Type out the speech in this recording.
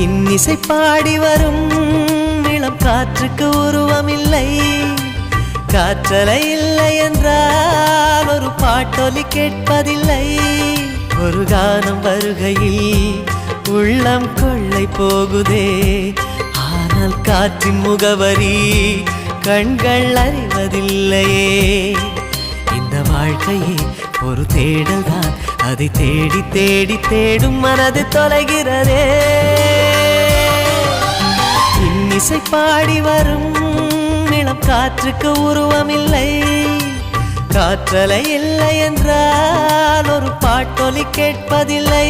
இன்னிசை பாடி வரும் இளம் காற்றுக்கு உருவமில்லை. காற்றலை இல்லை என்றால் ஒரு பாட்டொலி கேட்பதில்லை. ஒரு கானம் வருகையில் உள்ளம் கொள்ளை போகுதே, ஆனால் காற்றின் முகவரி கண்கள் அறிவதில்லையே. இந்த வாழ்க்கையே ஒரு தேடல் தான், அதை தேடி தேடி தேடும் மனது தொலைகிறதே. இன்னிசை பாடி வரும் இளம் காற்றுக்கு உருவமில்லை. காற்றலை இல்லை என்றால் ஒரு பாட்டொலி கேட்பதில்லை.